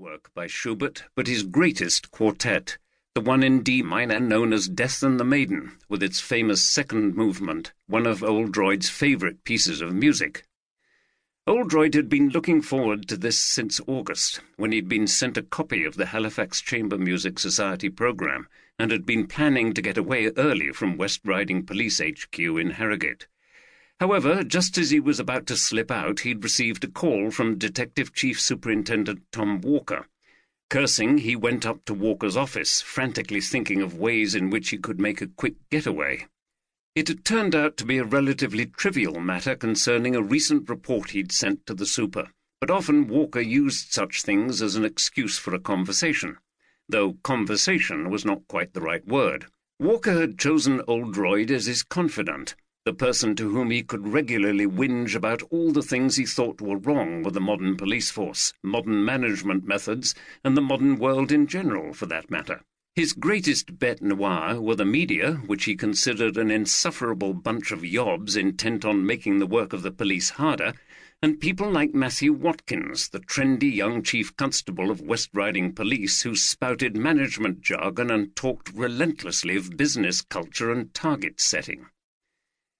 work by Schubert, but his greatest quartet, the one in D minor known as Death and the Maiden, with its famous second movement, one of Oldroyd's favourite pieces of music. Oldroyd had been looking forward to this since August, when he'd been sent a copy of the Halifax Chamber Music Society programme, and had been planning to get away early from West Riding Police HQ in Harrogate. However, just as he was about to slip out, he'd received a call from Detective Chief Superintendent Tom Walker. Cursing, he went up to Walker's office, frantically thinking of ways in which he could make a quick getaway. It had turned out to be a relatively trivial matter concerning a recent report he'd sent to the super, but often Walker used such things as an excuse for a conversation, though conversation was not quite the right word. Walker had chosen Oldroyd as his confidant, the person to whom he could regularly whinge about all the things he thought were wrong with the modern police force, modern management methods, and the modern world in general, for that matter. His greatest bête noire were the media, which he considered an insufferable bunch of yobs intent on making the work of the police harder, and people like Matthew Watkins, the trendy young chief constable of West Riding Police, who spouted management jargon and talked relentlessly of business culture and target setting.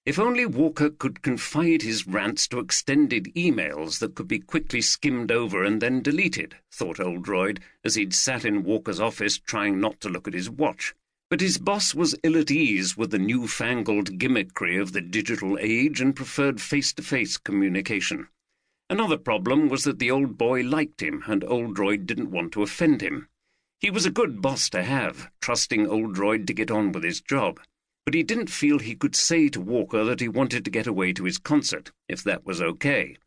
If only Walker could confide his rants to extended emails that could be quickly skimmed over and then deleted, thought Oldroyd, as he'd sat in Walker's office trying not to look at his watch. But his boss was ill at ease with the newfangled gimmickry of the digital age and preferred face-to-face communication. Another problem was that the old boy liked him, and Oldroyd didn't want to offend him. He was a good boss to have, trusting Oldroyd to get on with his job. But he didn't feel he could say to Walker that he wanted to get away to his concert, if that was okay.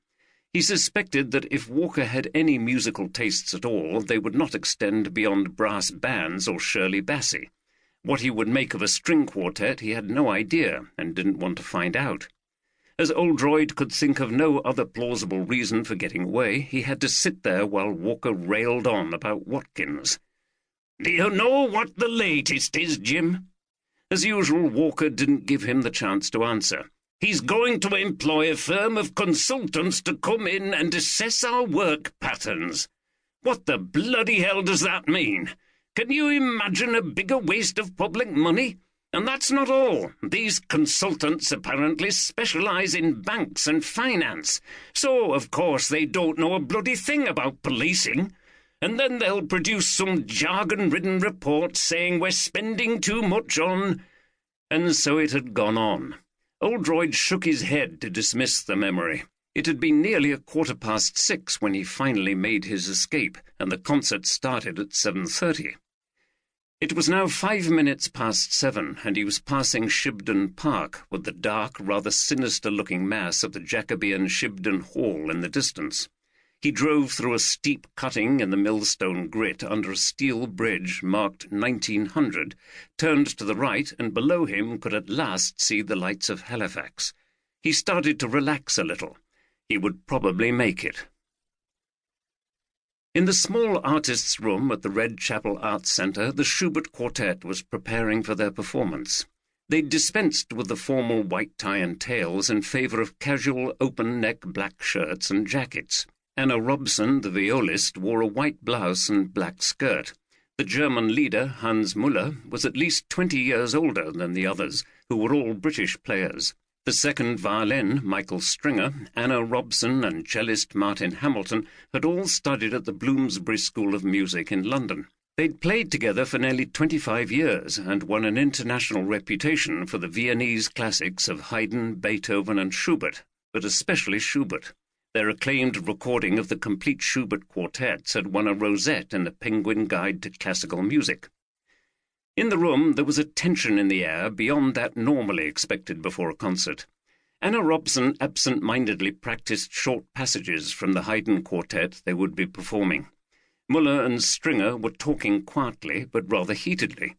He suspected that if Walker had any musical tastes at all, they would not extend beyond brass bands or Shirley Bassey. What he would make of a string quartet he had no idea, and didn't want to find out. As Oldroyd could think of no other plausible reason for getting away, he had to sit there while Walker railed on about Watkins. "Do you know what the latest is, Jim?" As usual, Walker didn't give him the chance to answer. "He's going to employ a firm of consultants to come in and assess our work patterns." "What the bloody hell does that mean? Can you imagine a bigger waste of public money? And that's not all. These consultants apparently specialize in banks and finance, so, of course, they don't know a bloody thing about policing. And then they'll produce some jargon-ridden report saying we're spending too much on—" And so it had gone on. Oldroyd shook his head to dismiss the memory. It had been nearly 6:15 when he finally made his escape, and the concert started at 7:30. It was now 5 minutes past 7, and he was passing Shibden Park, with the dark, rather sinister-looking mass of the Jacobean Shibden Hall in the distance. He drove through a steep cutting in the millstone grit under a steel bridge marked 1900, turned to the right, and below him could at last see the lights of Halifax. He started to relax a little. He would probably make it. In the small artists' room at the Red Chapel Arts Centre, the Schubert Quartet was preparing for their performance. They'd dispensed with the formal white tie and tails in favour of casual open-neck black shirts and jackets. Anna Robson, the violist, wore a white blouse and black skirt. The German leader, Hans Muller, was at least 20 years older than the others, who were all British players. The second violin, Michael Stringer, Anna Robson and cellist Martin Hamilton had all studied at the Bloomsbury School of Music in London. They'd played together for nearly 25 years and won an international reputation for the Viennese classics of Haydn, Beethoven and Schubert, but especially Schubert. Their acclaimed recording of the complete Schubert quartets had won a rosette in the Penguin Guide to Classical Music. In the room there was a tension in the air beyond that normally expected before a concert. Anna Robson absent-mindedly practised short passages from the Haydn quartet they would be performing. Muller and Stringer were talking quietly but rather heatedly.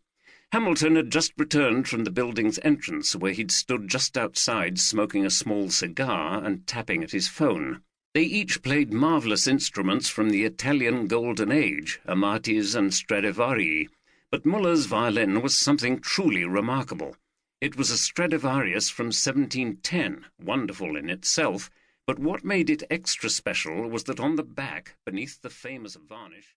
Hamilton had just returned from the building's entrance, where he'd stood just outside smoking a small cigar and tapping at his phone. They each played marvellous instruments from the Italian Golden Age, Amatis and Stradivari, but Muller's violin was something truly remarkable. It was a Stradivarius from 1710, wonderful in itself, but what made it extra special was that on the back, beneath the famous varnish,